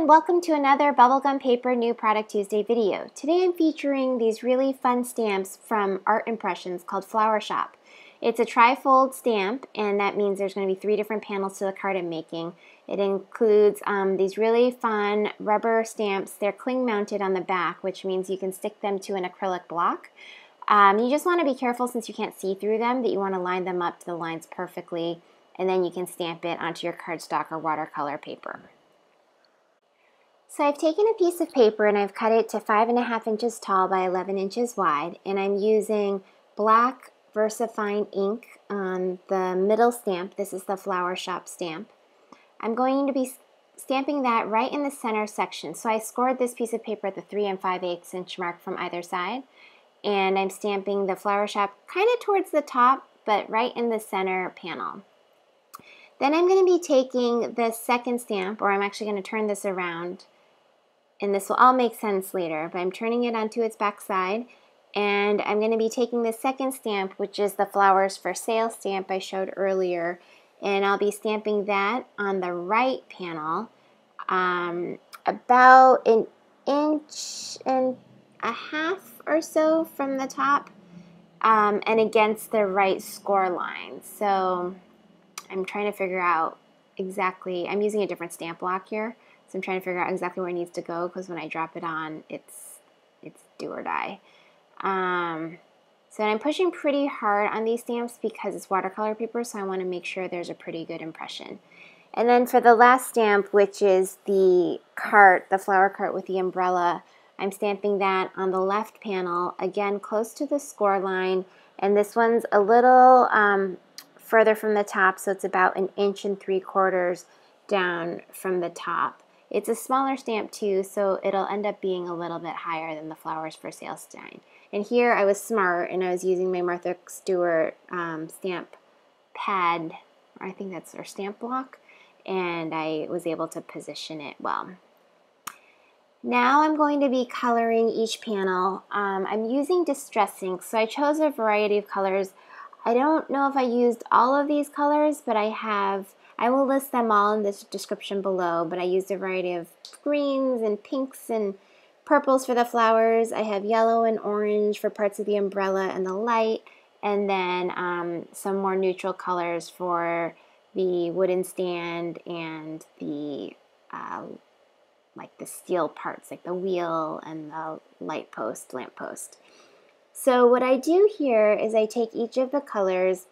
everyone, welcome to another Bubblegum Paper New Product Tuesday video. Today I'm featuring these really fun stamps from Art Impressions called Flower Shop. It's a tri-fold stamp, and that means there's going to be 3 different panels to the card I'm making. It includes these really fun rubber stamps. They're cling mounted on the back, which means you can stick them to an acrylic block. You just want to be careful, since you can't see through them, that you want to line them up to the lines perfectly, and then you can stamp it onto your cardstock or watercolor paper. So I've taken a piece of paper and I've cut it to 5.5 inches tall by 11 inches wide, and I'm using black VersaFine ink on the middle stamp. This is the Flower Shop stamp. I'm going to be stamping that right in the center section. So I scored this piece of paper at the 3 5/8 inch mark from either side, and I'm stamping the Flower Shop kind of towards the top, but right in the center panel. Then I'm going to be taking the second stamp, or I'm actually going to turn this around, and this will all make sense later, but I'm turning it onto its back side, and I'm going to be taking the second stamp, which is the Flowers for Sale stamp I showed earlier, and I'll be stamping that on the right panel, about 1.5 inches or so from the top, and against the right score line. So I'm trying to figure out exactly, I'm using a different stamp block here, so I'm trying to figure out exactly where it needs to go, because when I drop it on, it's do or die. So I'm pushing pretty hard on these stamps because it's watercolor paper, so I want to make sure there's a pretty good impression. And then for the last stamp, which is the cart, the flower cart with the umbrella, I'm stamping that on the left panel, again close to the score line, and this one's a little further from the top, so it's about 1.75 inches down from the top. It's a smaller stamp too, so it'll end up being a little bit higher than the Flowers for Sale stamp. And here I was smart, and I was using my Martha Stewart stamp pad, or I think that's our stamp block, and I was able to position it well. Now I'm going to be coloring each panel. I'm using distress ink, so I chose a variety of colors. I don't know if I used all of these colors, but I will list them all in the description below, but I used a variety of greens and pinks and purples for the flowers. I have yellow and orange for parts of the umbrella and the light, and then some more neutral colors for the wooden stand and the like the steel parts, like the wheel and the light post, lamp post. So what I do here is I take each of the colors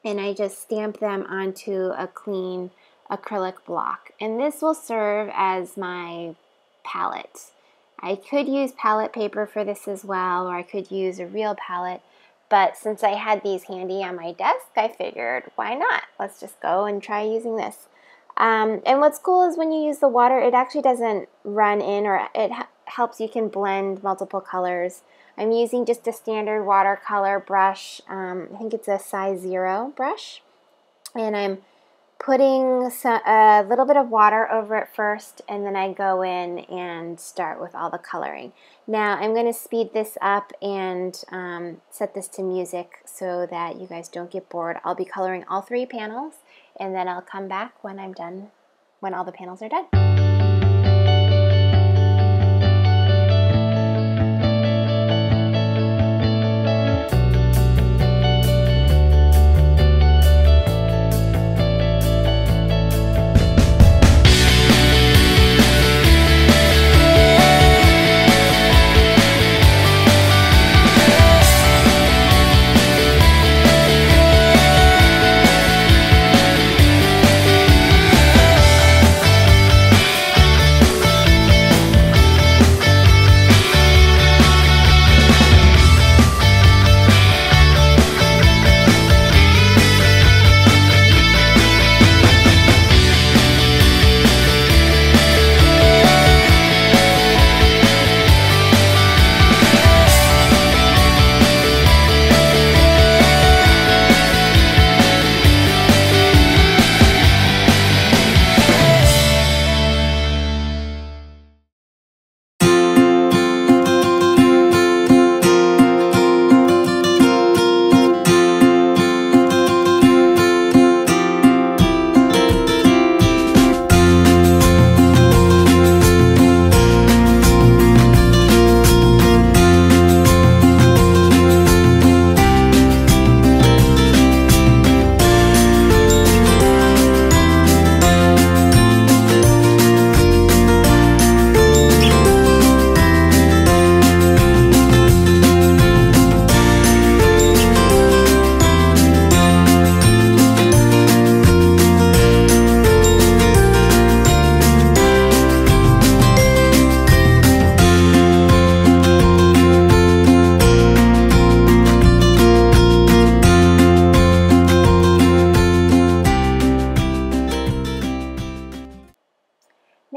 and I just stamp them onto a clean acrylic block. And this will serve as my palette. I could use palette paper for this as well, or I could use a real palette, but since I had these handy on my desk, I figured, why not? Let's just go and try using this. And what's cool is when you use the water, it actually doesn't run in, or it helps you can blend multiple colors. I'm using just a standard watercolor brush. I think it's a size 0 brush, and I'm putting a little bit of water over it first, and then I go in and start with all the coloring. Now I'm going to speed this up and set this to music so that you guys don't get bored. I'll be coloring all 3 panels, and then I'll come back when I'm done, when all the panels are done.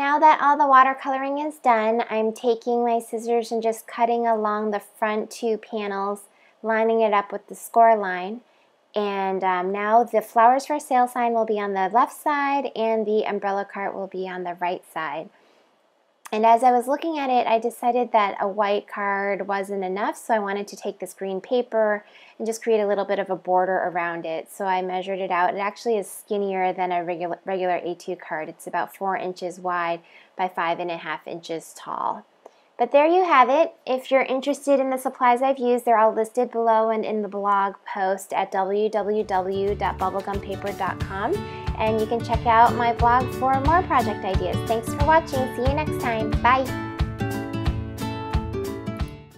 Now that all the watercoloring is done, I'm taking my scissors and just cutting along the front two panels, lining it up with the score line. And now the flowers for sale sign will be on the left side and the umbrella cart will be on the right side. And as I was looking at it, I decided that a white card wasn't enough, so I wanted to take this green paper and just create a little bit of a border around it. So I measured it out. It actually is skinnier than a regular A2 card. It's about 4 inches wide by 5.5 inches tall. But there you have it. If you're interested in the supplies I've used, they're all listed below and in the blog post at www.bubblegumpaper.com. And you can check out my blog for more project ideas. Thanks for watching. See you next time. Bye.